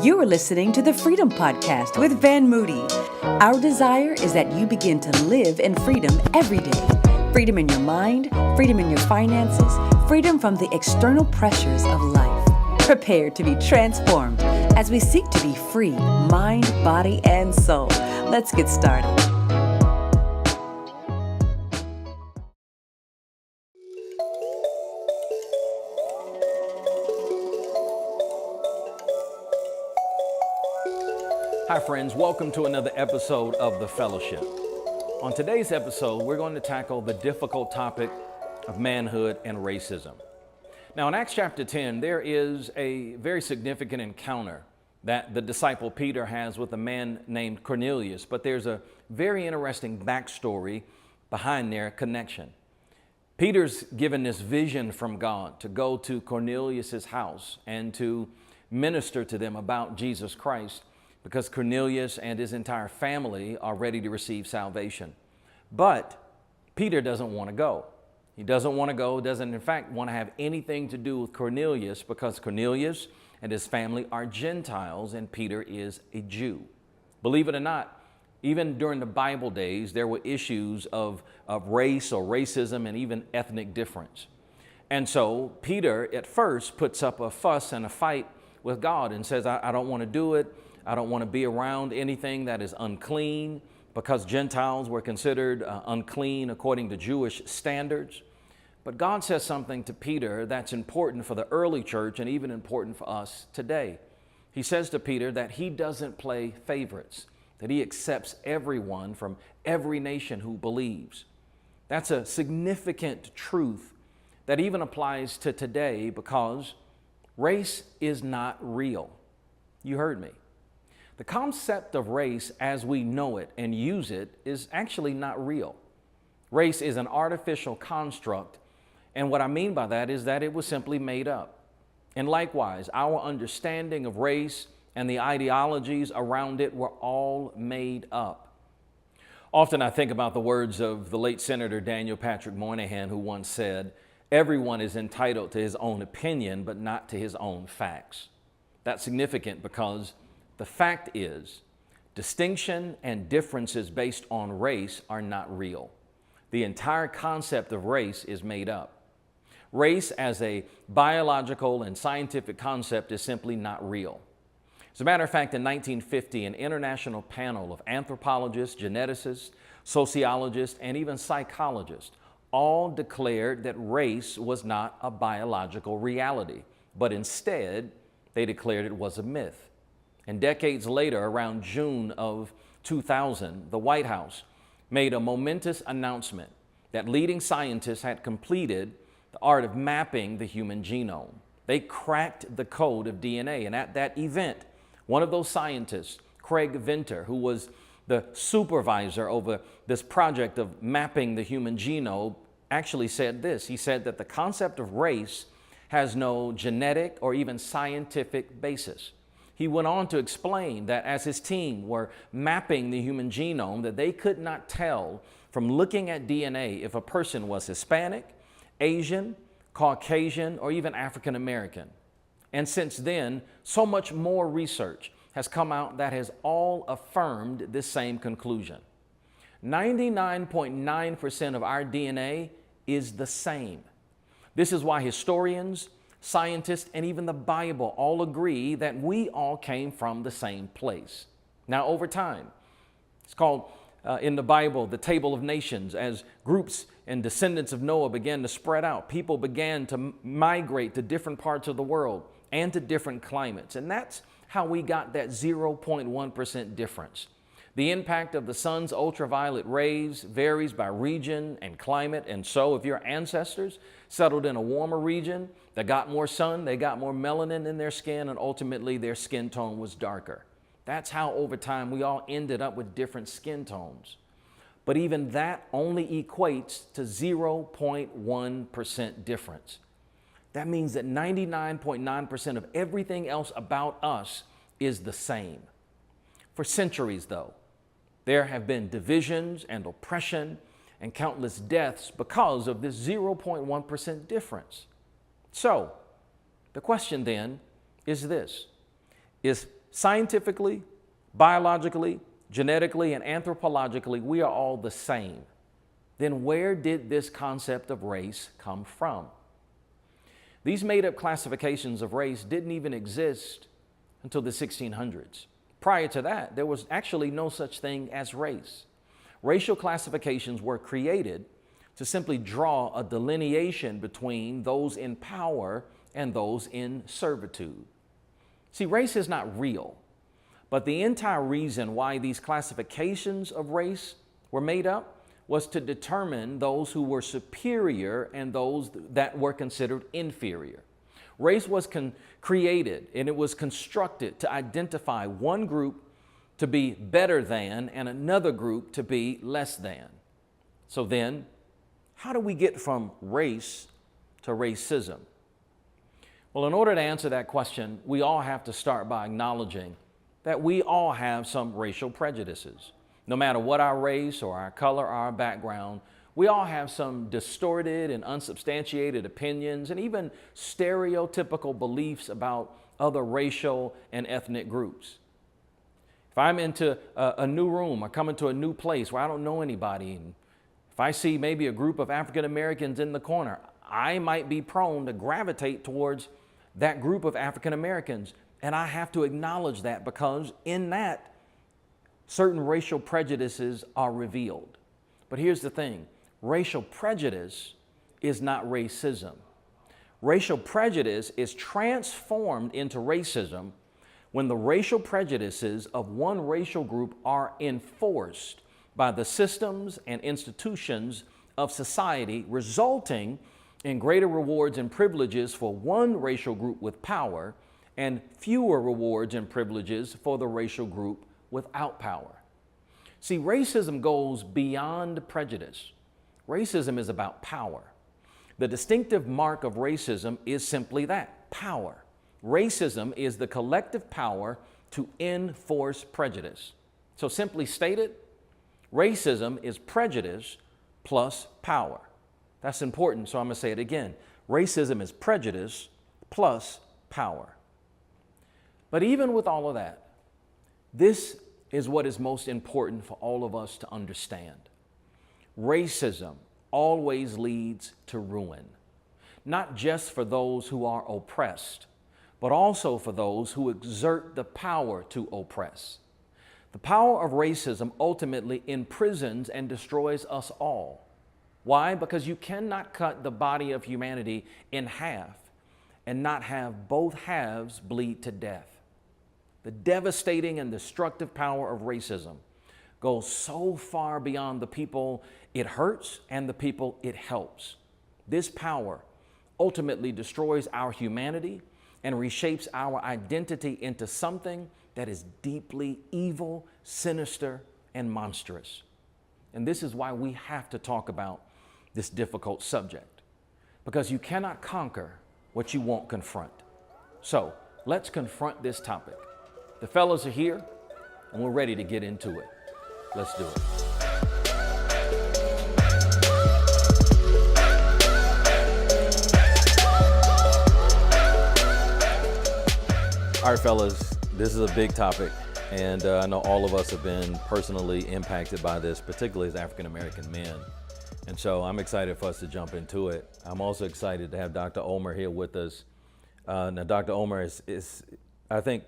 You are listening to the Freedom Podcast with Van Moody. Our desire is that you begin to live in freedom every day. Freedom in your mind, freedom in your finances, freedom from the external pressures of life. Prepare to be transformed as we seek to be free, mind, body, and soul. Let's get started. Hi friends, welcome to another episode of The Fellowship. On today's episode, we're going to tackle the difficult topic of manhood and racism. Now in Acts chapter 10, there is a very significant encounter that the disciple Peter has with a man named Cornelius, but there's a very interesting backstory behind their connection. Peter's given this vision from God to go to Cornelius's house and to minister to them about Jesus Christ, because Cornelius and his entire family are ready to receive salvation. But Peter doesn't want to go. He doesn't want to go, doesn't in fact want to have anything to do with Cornelius, because Cornelius and his family are Gentiles and Peter is a Jew. Believe it or not, even during the Bible days, there were issues of race or racism and even ethnic difference. And so Peter at first puts up a fuss and a fight with God and says, I don't want to do it. I don't want to be around anything that is unclean, because Gentiles were considered unclean according to Jewish standards. But God says something to Peter that's important for the early church and even important for us today. He says to Peter that he doesn't play favorites, that he accepts everyone from every nation who believes. That's a significant truth that even applies to today, because race is not real. You heard me. The concept of race as we know it and use it is actually not real. Race is an artificial construct, and what I mean by that is that it was simply made up. And likewise, our understanding of race and the ideologies around it were all made up. Often I think about the words of the late Senator Daniel Patrick Moynihan, who once said, "Everyone is entitled to his own opinion, but not to his own facts." That's significant because the fact is, distinction and differences based on race are not real. The entire concept of race is made up. Race as a biological and scientific concept is simply not real. As a matter of fact, in 1950, an international panel of anthropologists, geneticists, sociologists, and even psychologists all declared that race was not a biological reality, but instead, they declared it was a myth. And decades later, around June of 2000, the White House made a momentous announcement that leading scientists had completed the art of mapping the human genome. They cracked the code of DNA. And at that event, one of those scientists, Craig Venter, who was the supervisor over this project of mapping the human genome, actually said this. He said that the concept of race has no genetic or even scientific basis. He went on to explain that as his team were mapping the human genome, that they could not tell from looking at DNA if a person was Hispanic, Asian, Caucasian, or even African American. And since then, so much more research has come out that has all affirmed this same conclusion. 99.9% of our DNA is the same. This is why historians, scientists, and even the Bible all agree that we all came from the same place. Now, over time, it's called in the Bible the Table of Nations. As groups and descendants of Noah began to spread out, people began to migrate to different parts of the world and to different climates. And that's how we got that 0.1% difference. The impact of the sun's ultraviolet rays varies by region and climate. And so if your ancestors settled in a warmer region that got more sun, they got more melanin in their skin, and ultimately their skin tone was darker. That's how over time we all ended up with different skin tones. But even that only equates to 0.1% difference. That means that 99.9% of everything else about us is the same. For centuries, though, there have been divisions and oppression and countless deaths because of this 0.1% difference. So, the question then is this: is scientifically, biologically, genetically, and anthropologically, we are all the same, then where did this concept of race come from? These made-up classifications of race didn't even exist until the 1600s. Prior to that, there was actually no such thing as race. Racial classifications were created to simply draw a delineation between those in power and those in servitude. See, race is not real, but the entire reason why these classifications of race were made up was to determine those who were superior and those that were considered inferior. Race was created and it was constructed to identify one group to be better than and another group to be less than. So then, how do we get from race to racism? Well, in order to answer that question, we all have to start by acknowledging that we all have some racial prejudices. No matter what our race or our color or our background, we all have some distorted and unsubstantiated opinions and even stereotypical beliefs about other racial and ethnic groups. If I'm into a new room or come into a new place where I don't know anybody, and if I see maybe a group of African Americans in the corner, I might be prone to gravitate towards that group of African Americans. And I have to acknowledge that, because in that, certain racial prejudices are revealed. But here's the thing, racial prejudice is not racism. Racial prejudice is transformed into racism when the racial prejudices of one racial group are enforced by the systems and institutions of society, resulting in greater rewards and privileges for one racial group with power and fewer rewards and privileges for the racial group without power. See, racism goes beyond prejudice. Racism is about power. The distinctive mark of racism is simply that, power. Racism is the collective power to enforce prejudice. So simply stated, racism is prejudice plus power. That's important, so I'm going to say it again. Racism is prejudice plus power. But even with all of that, this is what is most important for all of us to understand. Racism always leads to ruin, not just for those who are oppressed, but also for those who exert the power to oppress. The power of racism ultimately imprisons and destroys us all. Why? Because you cannot cut the body of humanity in half and not have both halves bleed to death. The devastating and destructive power of racism goes so far beyond the people it hurts and the people it helps. This power ultimately destroys our humanity and reshapes our identity into something that is deeply evil, sinister, and monstrous. And this is why we have to talk about this difficult subject, because you cannot conquer what you won't confront. So let's confront this topic. The fellas are here and we're ready to get into it. Let's do it. All right, fellas, this is a big topic, and I know all of us have been personally impacted by this, particularly as African-American men. And so I'm excited for us to jump into it. I'm also excited to have Dr. Ulmer here with us. Now, Dr. Ulmer is, I think,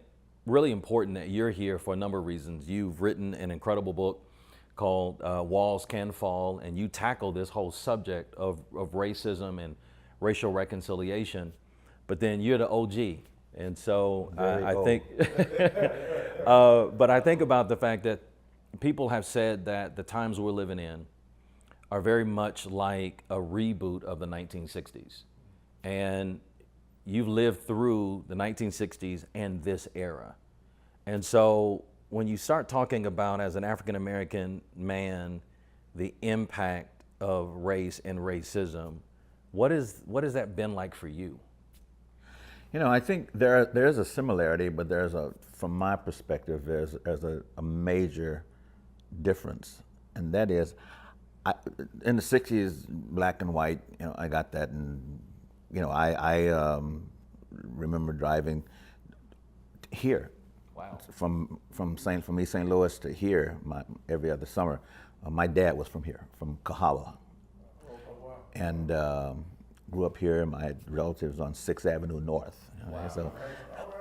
really important that you're here for a number of reasons. You've written an incredible book called Walls Can Fall, and you tackle this whole subject of racism and racial reconciliation. But then you're the OG. And so I think, but I think about the fact that people have said that the times we're living in are very much like a reboot of the 1960s. And you've lived through the 1960s and this era. And so when you start talking about, as an African-American man, the impact of race and racism, what has that been like for you? You know, I think there's a similarity, but from my perspective, there's a major difference, and that is, in the 60s, black and white, you know, I got that, and I remember driving here. Wow. From East St. Louis to here, every other summer. My dad was from here, from Kahala, and grew up here. My relatives on 6th Avenue North. Wow. So,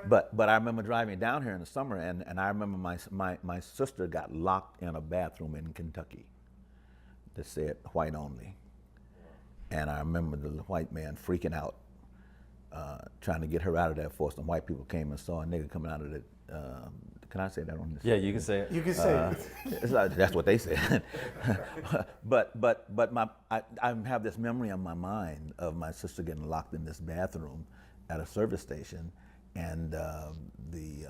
but I remember driving down here in the summer, and I remember my sister got locked in a bathroom in Kentucky that said white only, and I remember the white man freaking out, trying to get her out of there before some white people came and saw a nigga coming out of the. Can I say that on this? Yeah, you can say it. You can say it. That's what they said. but I have this memory on my mind of my sister getting locked in this bathroom at a service station, and the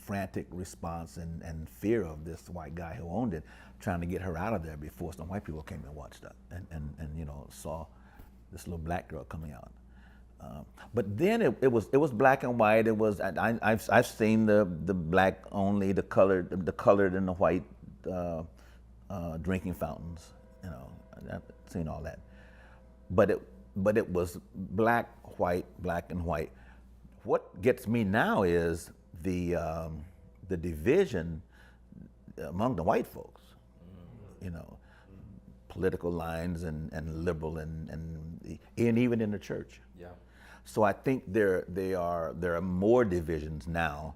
frantic response and fear of this white guy who owned it, trying to get her out of there before some white people came and watched her and saw this little black girl coming out. But then it was black and white. It was I've seen the black only, the colored and the white drinking fountains. I've seen all that. But it was black, white, black and white. What gets me now is the division among the white folks. Political lines and liberal and even in the church. Yeah. So I think there are more divisions now,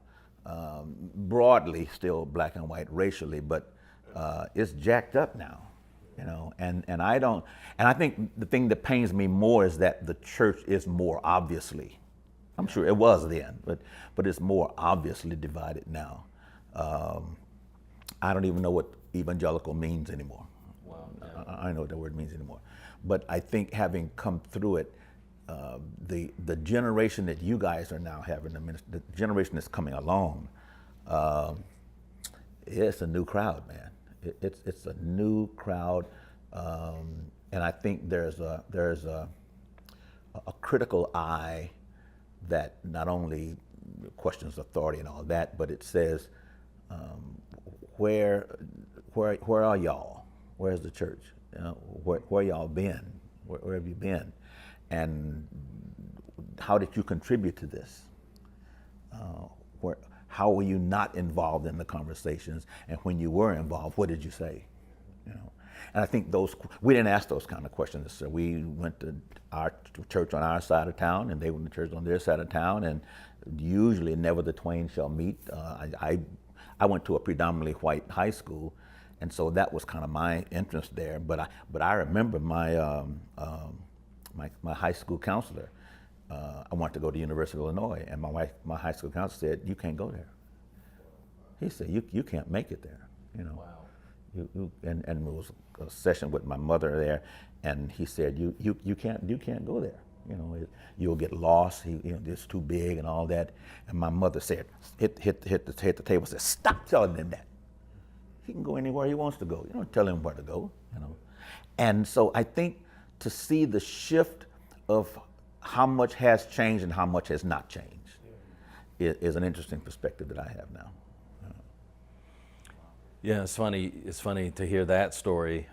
broadly still black and white racially, but it's jacked up now, And I think the thing that pains me more is that the church is more obviously, I'm sure it was then, but it's more obviously divided now. I don't even know what evangelical means anymore. Wow. Yeah. I don't know what that word means anymore. But I think having come through it, the generation that you guys are now having, the generation that's coming along, it's a new crowd, man. It's a new crowd, and I think there's a critical eye that not only questions authority and all that, but it says, where are y'all? Where's the church? Where y'all been? Where have you been? And how did you contribute to this? How were you not involved in the conversations? And when you were involved, what did you say? And I think we didn't ask those kind of questions. So we went to our church on our side of town, and they went to church on their side of town, and usually never the twain shall meet. I went to a predominantly white high school, and so that was kind of my interest there. But I remember my high school counselor. I wanted to go to University of Illinois, and my high school counselor said, "You can't go there." He said, "You can't make it there." Wow. And there was a session with my mother there, and he said, "You can't go there. You'll get lost. It's too big and all that." And my mother said, hit the table, and said, "Stop telling him that. He can go anywhere he wants to go. You don't tell him where to go." And so I think to see the shift of how much has changed and how much has not changed is an interesting perspective that I have now. Yeah, it's funny. It's funny to hear that story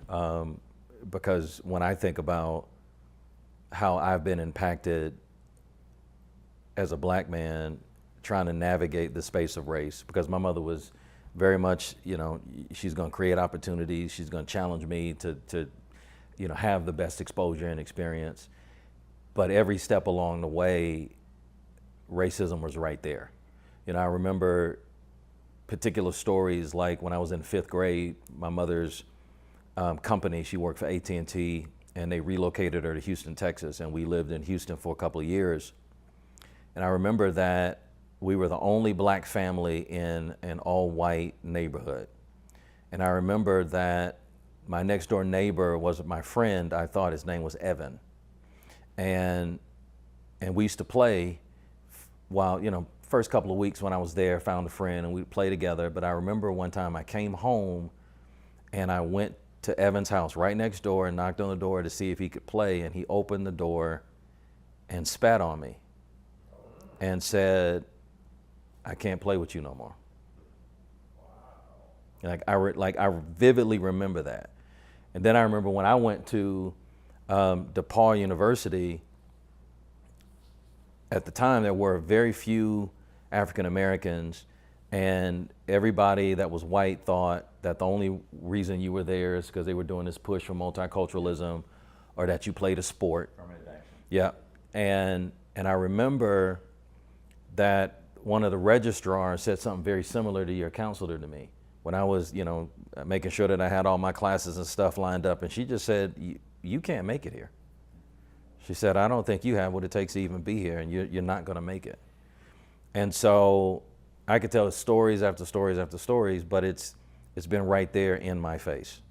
because when I think about how I've been impacted as a black man trying to navigate the space of race, because my mother was very much, she's going to create opportunities. She's going to challenge me to have the best exposure and experience. But every step along the way, racism was right there. I remember particular stories like when I was in 5th grade, my mother's company, she worked for AT&T, and they relocated her to Houston, Texas, and we lived in Houston for a couple of years. And I remember that we were the only black family in an all-white neighborhood. And I remember that my next door neighbor was my friend. I thought his name was Evan. And we used to play while, first couple of weeks when I was there, found a friend and we'd play together. But I remember one time I came home and I went to Evan's house right next door and knocked on the door to see if he could play. And he opened the door and spat on me and said, "I can't play with you no more." And I vividly remember that. And then I remember when I went to DePaul University, at the time there were very few African Americans, and everybody that was white thought that the only reason you were there is because they were doing this push for multiculturalism, or that you played a sport. Yeah, and I remember that one of the registrars said something very similar to your counselor to me when I was, making sure that I had all my classes and stuff lined up, and she just said, you can't make it here. She said, I don't think you have what it takes to even be here, and you're not going to make it. And so I could tell stories after stories after stories, but it's been right there in my face.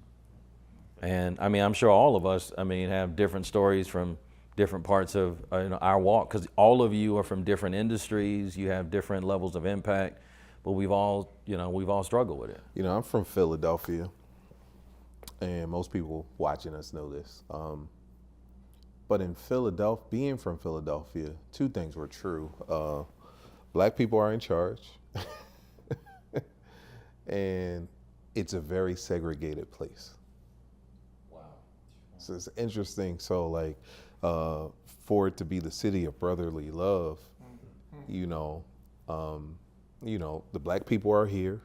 And I mean, I'm sure all of us, have different stories from different parts of our walk, because all of you are from different industries. You have different levels of impact, but we've all struggled with it. I'm from Philadelphia, and most people watching us know this. But in Philadelphia, being from Philadelphia, two things were true. Black people are in charge, and it's a very segregated place. Wow. So it's interesting. So like, for it to be the city of brotherly love, the black people are here,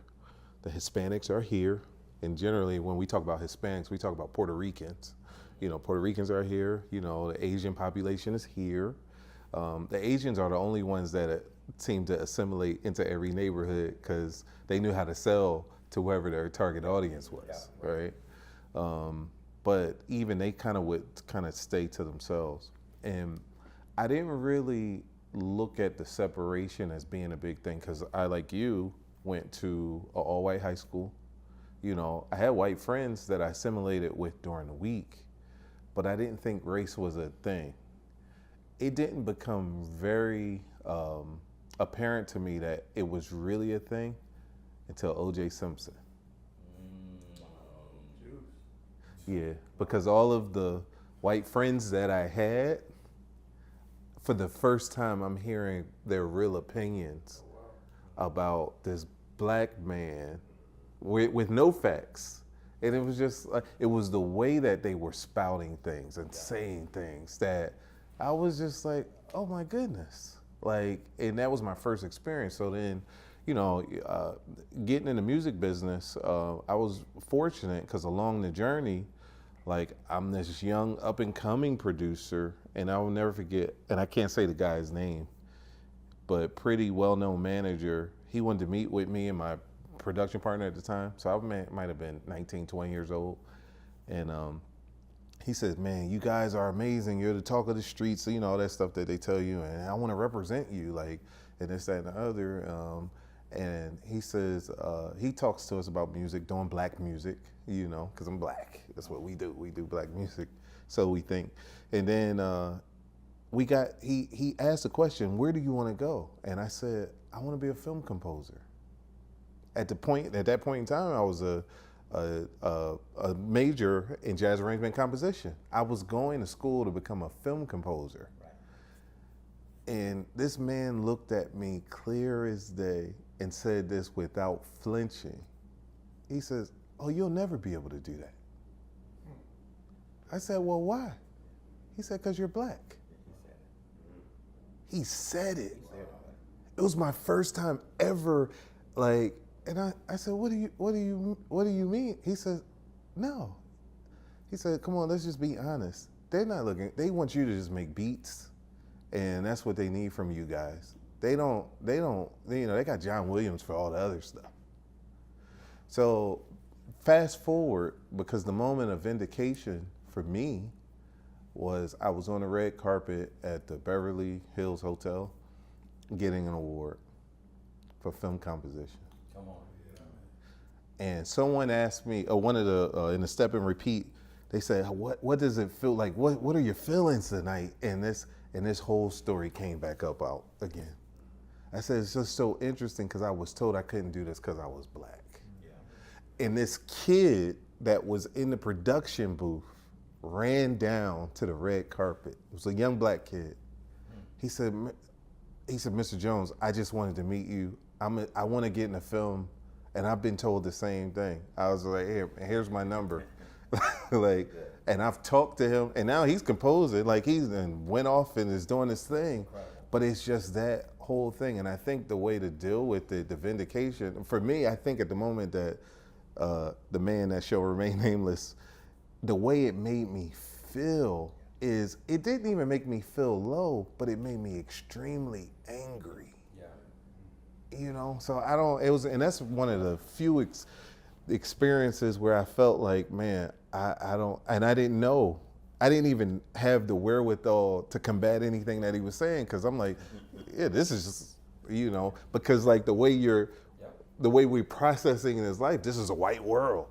the Hispanics are here, and generally when we talk about Hispanics, we talk about Puerto Ricans. Puerto Ricans are here. The Asian population is here. The Asians are the only ones that seem to assimilate into every neighborhood because they knew how to sell to whoever their target audience was, right? But even they would stay to themselves. And I didn't really look at the separation as being a big thing because I, like you, went to an all-white high school. I had white friends that I assimilated with during the week, but I didn't think race was a thing. It didn't become very apparent to me that it was really a thing until O.J. Simpson. Yeah, because all of the white friends that I had, for the first time, I'm hearing their real opinions about this black man with no facts. And it was just like, it was the way that they were spouting things and saying things that I was just like, oh my goodness. And that was my first experience. So then, getting in the music business, I was fortunate because along the journey, I'm this young up and coming producer, and I will never forget, and I can't say the guy's name, but pretty well-known manager. He wanted to meet with me and my production partner at the time. So I might have been 19, 20 years old. And he said, man, you guys are amazing. You're the talk of the streets, all that stuff that they tell you. And I want to represent you, and this, that, and the other. And he says, he talks to us about music, doing black music, because I'm black. That's what we do. We do black music. So we think. And then he asked the question, where do you want to go? And I said, I want to be a film composer. At that point in time, I was a major in jazz arrangement composition. I was going to school to become a film composer. Right. And this man looked at me clear as day and said this without flinching. He says, oh, you'll never be able to do that. I said, well, why? He said, because you're black. He said it. It was my first time ever, and I said, what do you mean? He said, no. He said, come on, let's just be honest. They're not looking, they want you to just make beats, and that's what they need from you guys. They got John Williams for all the other stuff. So fast forward, because the moment of vindication for me was I was on the red carpet at the Beverly Hills Hotel getting an award for film composition. Come on. And someone asked me, one of the, in the step and repeat, they said, what does it feel like? What are your feelings tonight? And this whole story came back up out again. I said, it's just so interesting because I was told I couldn't do this because I was black. Yeah. And this kid that was in the production booth ran down to the red carpet. It was a young black kid. He said, Mr. Jones, I just wanted to meet you. I want to get in the film, and I've been told the same thing. I was like, here's my number. And I've talked to him, and now he's composing, he's went off and is doing this thing. But it's just that whole thing. And I think the way to deal with it, the vindication, for me, I think at the moment that the man that shall remain nameless, the way it made me feel is, it didn't even make me feel low, but it made me extremely angry. You know, so and that's one of the few experiences where I felt like, man, I didn't even have the wherewithal to combat anything that he was saying, because I'm like, yeah, this is just, you know, because like the way we're processing in his life, this is a white world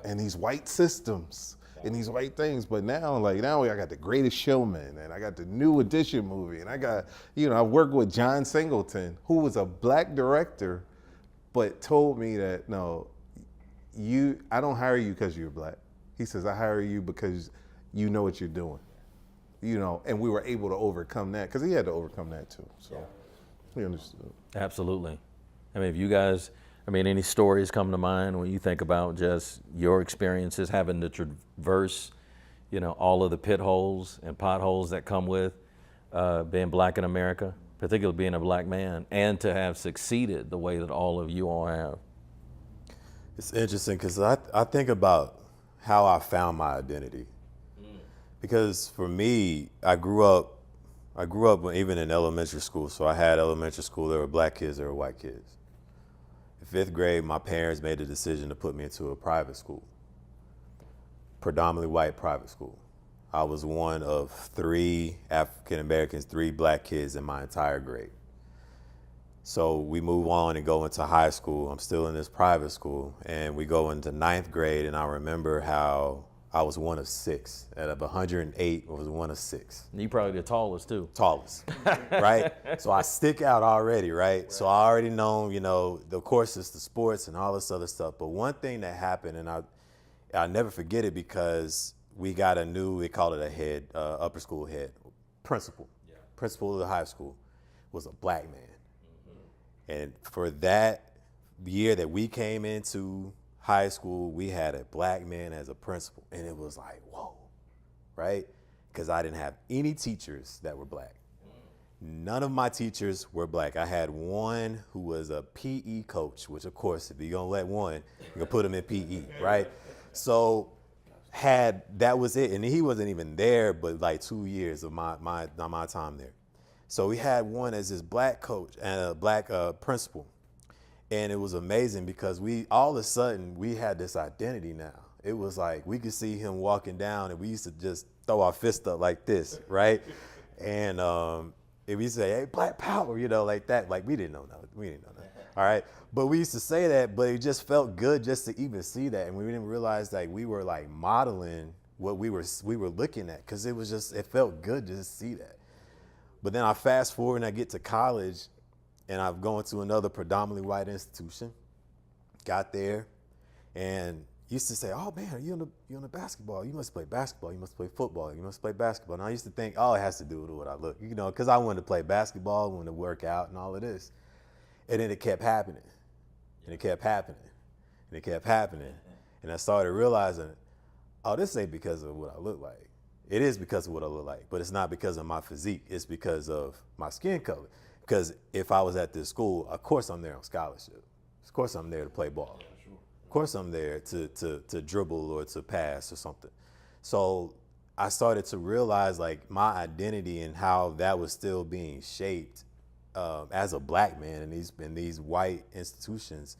and these white systems and these white things. But now I got The Greatest Showman, and I got the New Edition movie, and I got, you know, I worked with John Singleton, who was a black director, but told me that, no, I don't hire you because you're black. He says, I hire you because you know what you're doing, you know, and we were able to overcome that, because he had to overcome that too. So he understood. Absolutely. I mean, if you guys, any stories come to mind when you think about just your experiences having to traverse, you know, all of the pit holes and potholes that come with being black in America, particularly being a black man, and to have succeeded the way that all of you all have? It's interesting because I think about how I found my identity. Because for me, I grew up even in elementary school. So I had elementary school, there were black kids, there were white kids. In 5th grade, my parents made the decision to put me into a private school, predominantly white private school. I was one of 3 African Americans, 3 black kids in my entire grade. So we move on and go into high school. I'm still in this private school, and we go into 9th grade, and I remember how I was one of 6. Out of 108, I was one of 6. You probably the tallest too. Tallest, right? So I stick out already, right? So I already know, you know, of course it's the sports and all this other stuff. But one thing that happened, and I'll never forget it, because we got a new, they call it a head, upper school head, principal. Yeah. Principal of the high school was a black man. And for that year that we came into high school, we had a black man as a principal. And it was like, whoa, right? Because I didn't have any teachers that were black. None of my teachers were black. I had one who was a PE coach, which of course, if you're gonna let one, you're gonna put him in PE, right? So that was it. And he wasn't even there, but like 2 years of my time there. So we had one as this black coach and a black principal. And it was amazing because all of a sudden we had this identity now. It was like we could see him walking down, and we used to just throw our fist up like this, right? And if we say, hey, black power, you know, like that, like we didn't know that. All right. But we used to say that, but it just felt good just to even see that. And we didn't realize that we were like modeling what we were looking at, because it felt good to just see that. But then I fast forward and I get to college, and I've gone to another predominantly white institution, got there, and used to say, oh man, you on the basketball, you must play basketball, you must play football, you must play basketball. And I used to think, oh, it has to do with what I look, you know, because I wanted to play basketball, wanted to work out and all of this. And then it kept happening, and it kept happening, and it kept happening. And I started realizing, oh, this ain't because of what I look like. It is because of what I look like, but it's not because of my physique. It's because of my skin color. Because if I was at this school, of course I'm there on scholarship. Of course I'm there to play ball. Of course I'm there to dribble or to pass or something. So I started to realize like my identity and how that was still being shaped as a black man in these white institutions.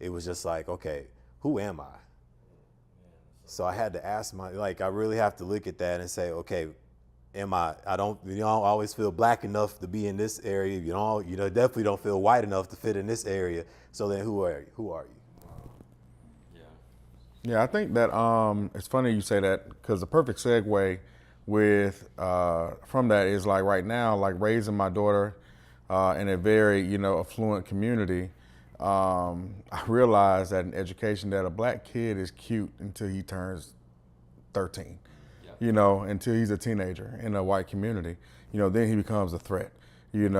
It was just like, okay, who am I? So I had to ask I really have to look at that and say, okay, you don't always feel black enough to be in this area. You definitely don't feel white enough to fit in this area. So then who are you? Yeah, I think that it's funny you say that, because the perfect segue from that is like right now, like raising my daughter in a very, affluent community. I realized that in education that a black kid is cute until he turns 13, until he's a teenager in a white community, then he becomes a threat, and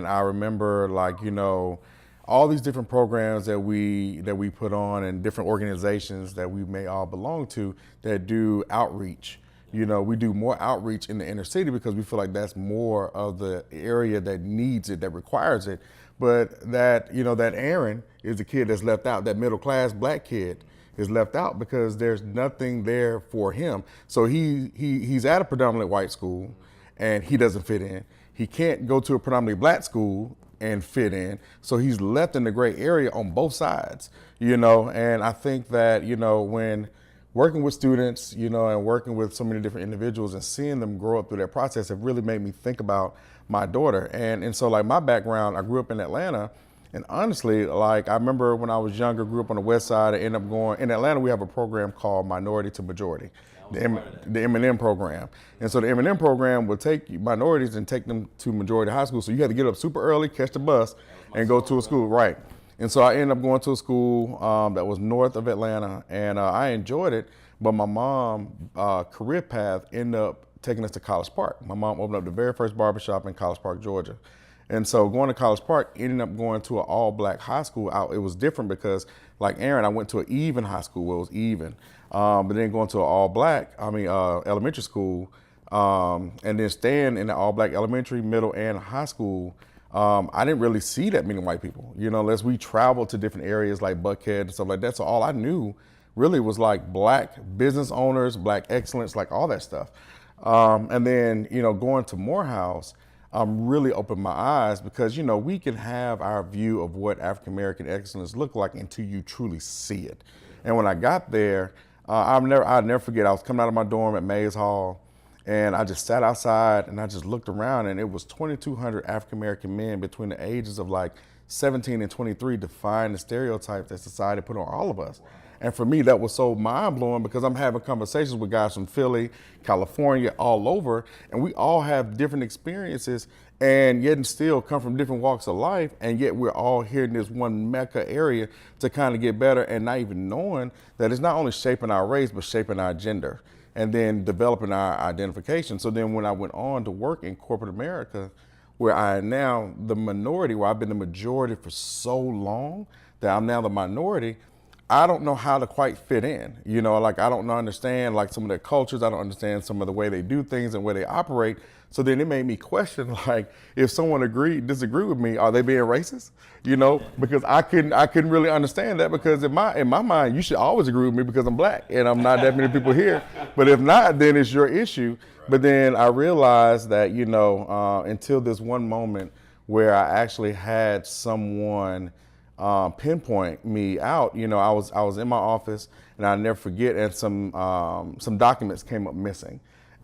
I remember all these different programs that we put on and different organizations that we may all belong to that do outreach, You know, we do more outreach in the inner city because we feel like that's more of the area that needs it, that requires it. But that, you know, that Aaron is the kid that's left out, that middle class black kid is left out because there's nothing there for him. So he's at a predominantly white school and he doesn't fit in. He can't go to a predominantly black school and fit in. So he's left in the gray area on both sides, you know, and I think that, you know, when working with students, you know, and working with so many different individuals and seeing them grow up through that process have really made me think about my daughter. And so like my background, I grew up in Atlanta. And honestly, like I remember when I was younger, grew up on the west side, I ended up going, in Atlanta we have a program called Minority to Majority, the M&M program. And so the M&M program will take minorities and take them to majority high school. So you had to get up super early, catch the bus, and go to a school, right. And so I ended up going to a school that was north of Atlanta, and I enjoyed it, but my mom career path ended up taking us to College Park. My mom opened up the very first barbershop in College Park, Georgia. And so going to College Park, ended up going to an all-black high school. It was different because, like Aaron, I went to an even high school where it was even. But then going to an all-black, elementary school, and then staying in the all-black elementary, middle, and high school, I didn't really see that many white people, you know, unless we traveled to different areas like Buckhead and stuff like that. So all I knew really was like black business owners, black excellence, like all that stuff. And then, you know, going to Morehouse, really opened my eyes because, you know, we can have our view of what African-American excellence look like until you truly see it. And when I got there, I'll never forget, I was coming out of my dorm at Mays Hall and I just sat outside and I just looked around and it was 2,200 African-American men between the ages of like 17 and 23 defying the stereotypes that society put on all of us. And for me, that was so mind-blowing because I'm having conversations with guys from Philly, California, all over, and we all have different experiences and yet and still come from different walks of life, and yet we're all here in this one mecca area to kind of get better and not even knowing that it's not only shaping our race, but shaping our gender and then developing our identification. So then when I went on to work in corporate America, where I am now the minority, where I've been the majority for so long that I'm now the minority, I don't know how to quite fit in, you know, like I don't understand like some of their cultures. I don't understand some of the way they do things and where they operate. So then it made me question, like, if someone disagree with me, are they being racist? You know, because I couldn't really understand that because in my mind, you should always agree with me because I'm black and I'm not that many people here. But if not, then it's your issue. But then I realized that, you know, until this one moment where I actually had someone pinpoint me out, you know, I was in my office and I'll never forget, and some documents came up missing,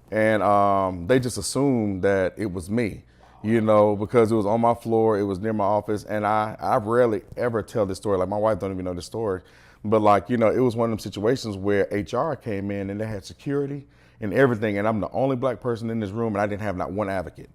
and they just assumed that it was me, you know, because it was on my floor, it was near my office, and I rarely ever tell this story. Like my wife don't even know this story, but like, you know, it was one of them situations where HR came in and they had security and everything, and I'm the only black person in this room, and I didn't have not one advocate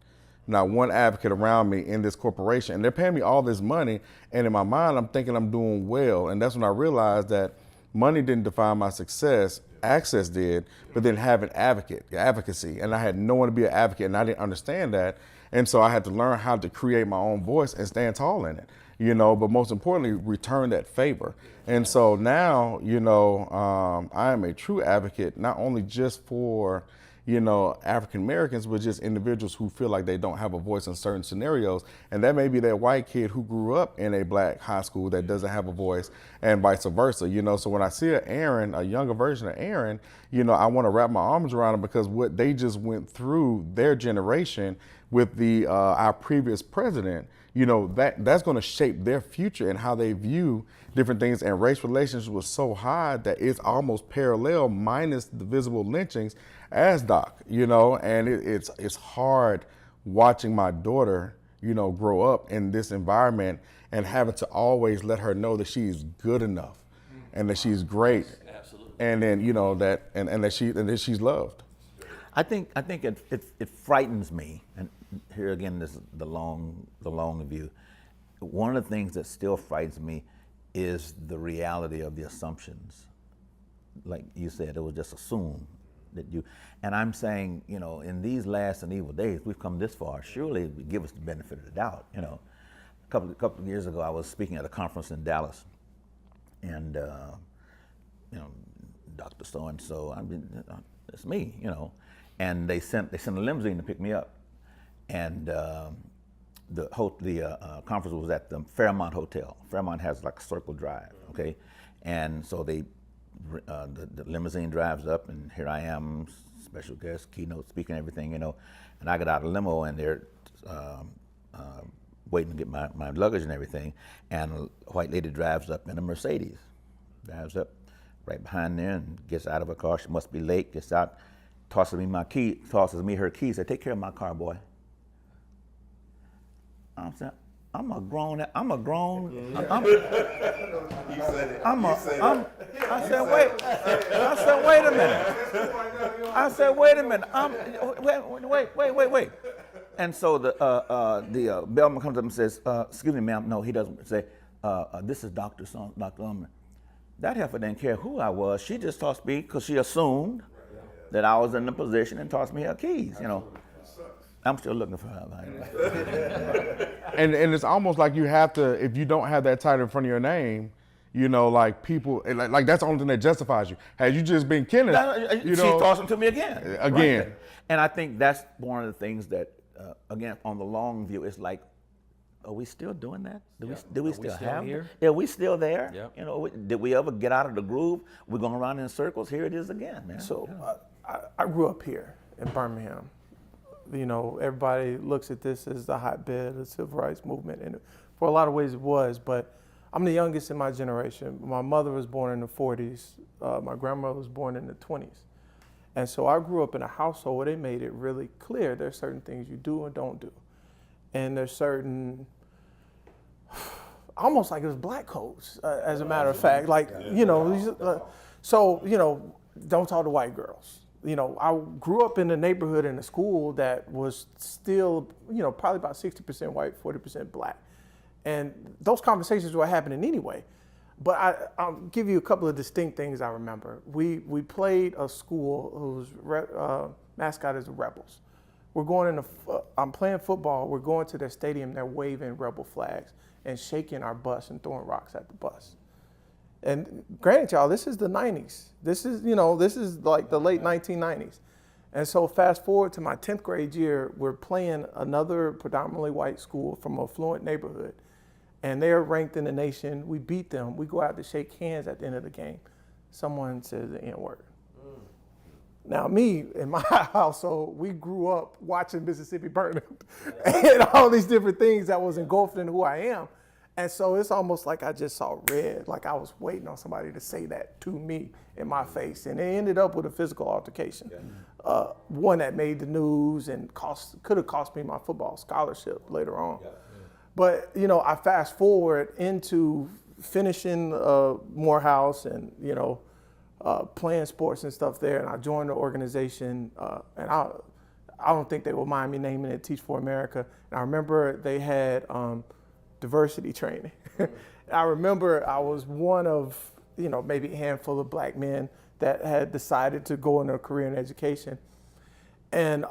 around me in this corporation, and they're paying me all this money, and in my mind I'm thinking I'm doing well. And that's when I realized that money didn't define my success, access did, but then having advocacy, and I had no one to be an advocate, and I didn't understand that. And so I had to learn how to create my own voice and stand tall in it, you know, but most importantly, return that favor. And so now, you know, I am a true advocate, not only just for, you know, African Americans, but just individuals who feel like they don't have a voice in certain scenarios. And that may be that white kid who grew up in a black high school that doesn't have a voice, and vice versa, you know. So when I see a younger version of Aaron, you know, I want to wrap my arms around him because what they just went through, their generation with our previous president, you know, that's going to shape their future and how they view different things. And race relations was so high that it's almost parallel, minus the visible lynchings, as Doc, you know. And it's hard watching my daughter, you know, grow up in this environment and having to always let her know that she's good enough and that she's great. Absolutely. And then, you know, that she's loved. I think it frightens me, and here again, this is the long view. One of the things that still frightens me is the reality of the assumptions. Like you said, it was just assumed that you, and I'm saying, you know, in these last and evil days, we've come this far. Surely give us the benefit of the doubt. You know, a couple of years ago, I was speaking at a conference in Dallas, and you know, Dr. So-and-so, it's me, you know. And they sent a limousine to pick me up, and the conference was at the Fairmont Hotel. Fairmont has like a Circle Drive, okay, and so the limousine drives up, and here I am, special guest, keynote speaking, everything, you know, and I got out of the limo, and they're waiting to get my luggage and everything, and a white lady drives up in a Mercedes, drives up right behind there and gets out of her car. She must be late, gets out, tosses me her keys, said, "Take care of my car, boy." I'm saying, I said, wait a minute. Wait. And so the bellman comes up and says, "Excuse me, ma'am." No, he doesn't say, "This is Dr. Ulmer." That heifer didn't care who I was. She just tossed me because she assumed that I was in the position and tossed me her keys, you know. I'm still looking for her. And it's almost like you have to, if you don't have that title in front of your name, you know, like people, like that's the only thing that justifies you. Had you just been Kenneth, she tossed them to me again. Again. Right. And I think that's one of the things that, again, on the long view, it's like, are we still doing that? Do we still have here? Yeah, we still there? Yep. You know, did we ever get out of the groove? We're going around in circles. Here it is again, man. So I grew up here in Birmingham. You know, everybody looks at this as the hotbed of the civil rights movement, and for a lot of ways it was, but I'm the youngest in my generation. My mother was born in the 40s. My grandmother was born in the 20s. And so I grew up in a household where they made it really clear there's certain things you do and don't do. And there's certain, almost like it was black codes, as a matter of fact. Like, you know, so, you know, don't talk to white girls. You know, I grew up in a neighborhood in a school that was still, you know, probably about 60% white, 40% black. And those conversations were happening anyway. But I'll give you a couple of distinct things I remember. We played a school whose mascot is the Rebels. We're going I'm playing football. We're going to their stadium. They're waving Rebel flags and shaking our bus and throwing rocks at the bus. And granted, y'all, this is the 90s. This is like the late 1990s. And so fast forward to my 10th grade year, we're playing another predominantly white school from an affluent neighborhood. And they're ranked in the nation. We beat them. We go out to shake hands at the end of the game. Someone says the N-word. Now, me, in my household, we grew up watching Mississippi burn and all these different things that was engulfed in who I am. And so it's almost like I just saw red, like I was waiting on somebody to say that to me in my face. And it ended up with a physical altercation, one that made the news and could have cost me my football scholarship later on. But, you know, I fast forward into finishing Morehouse and, you know, playing sports and stuff there. And I joined the organization, and I don't think they will mind me naming it Teach for America. And I remember they had diversity training. I remember I was one of, you know, maybe a handful of black men that had decided to go into a career in education. And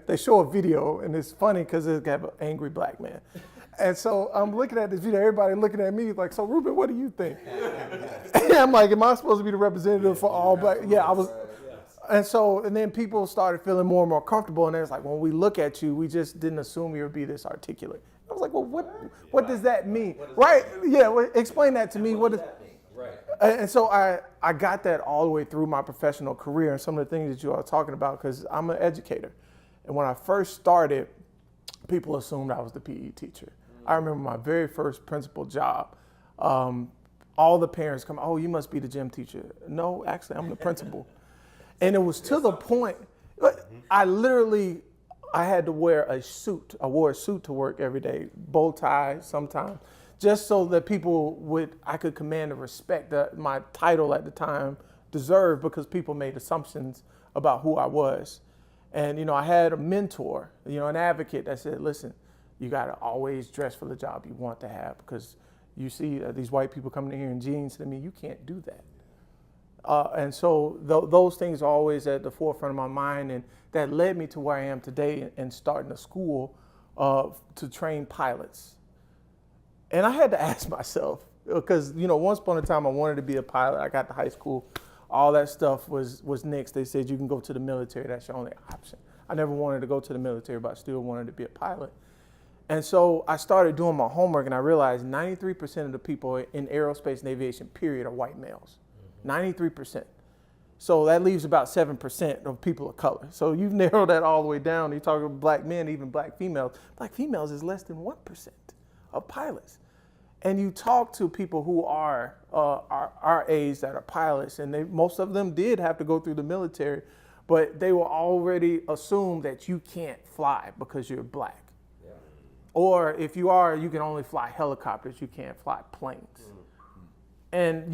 they show a video, and it's funny because they have an angry black man. And so I'm looking at this video, everybody looking at me like, "So Ruben, what do you think?" And I'm like, "Am I supposed to be the representative for all black?" Yeah, I was. And then people started feeling more and more comfortable, and it's like, when we look at you, we just didn't assume you would be this articulate. I was like, well, what does that mean? Right? Yeah, well, explain that to me. What does that mean? Right. And so I got that all the way through my professional career and some of the things that you are talking about, because I'm an educator. And when I first started, people assumed I was the PE teacher. I remember my very first principal job. All the parents come, "Oh, you must be the gym teacher." No, actually, I'm the principal. And it was to the point, I had to wear a suit. I wore a suit to work every day, bow tie sometimes, just so that I could command the respect that my title at the time deserved, because people made assumptions about who I was. And, you know, I had a mentor, you know, an advocate that said, "Listen, you got to always dress for the job you want to have, because you see these white people coming in here in jeans to me, you can't do that." And so those things are always at the forefront of my mind, and that led me to where I am today and starting a school to train pilots. And I had to ask myself, because, you know, once upon a time I wanted to be a pilot. I got to high school, all that stuff was nixed. They said you can go to the military. That's your only option. I never wanted to go to the military, but I still wanted to be a pilot. And so I started doing my homework, and I realized 93% of the people in aerospace and aviation, period, are white males. 93%. So that leaves about 7% of people of color. So you've narrowed that all the way down. You talk about black men, even black females. Black females is less than 1% of pilots. And you talk to people who are our age that are pilots, and most of them did have to go through the military, but they will already assume that you can't fly because you're black. Yeah. Or if you are, you can only fly helicopters, you can't fly planes. And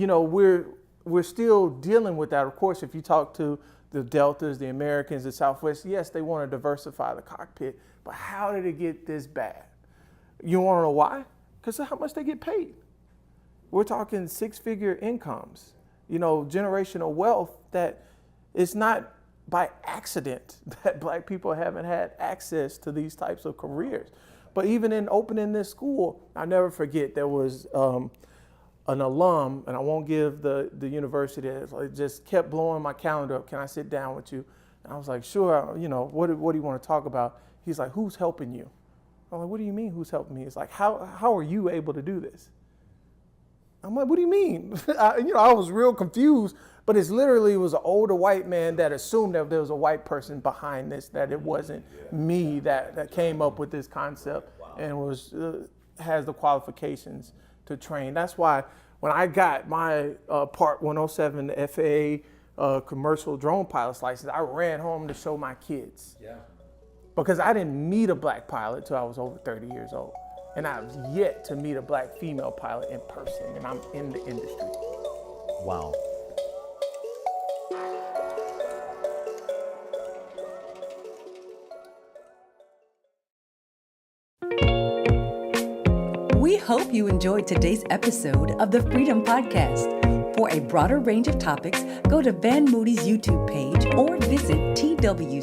we're still dealing with that. Of course, if you talk to the Deltas, the Americans, the Southwest, yes, they want to diversify the cockpit, but how did it get this bad? You want to know why? Because of how much they get paid. We're talking 6-figure incomes, generational wealth that it's not by accident that black people haven't had access to these types of careers. But even in opening this school, I'll never forget there was an alum, and I won't give the university, it just kept blowing my calendar up. Can I sit down with you? And I was like, sure, what do you want to talk about? He's like, who's helping you? I'm like, what do you mean who's helping me? It's like, how are you able to do this? I'm like, what do you mean? I was real confused, but it was an older white man that assumed that there was a white person behind this, that it wasn't me that came up with this concept and has the qualifications to train. That's why when I got my Part 107, the FAA commercial drone pilot's license, I ran home to show my kids. Yeah. Because I didn't meet a black pilot till I was over 30 years old. And I've yet to meet a black female pilot in person, and I'm in the industry. Wow. We hope you enjoyed today's episode of the Freedom Podcast. For a broader range of topics, go to Van Moody's YouTube page or visit twccc.org.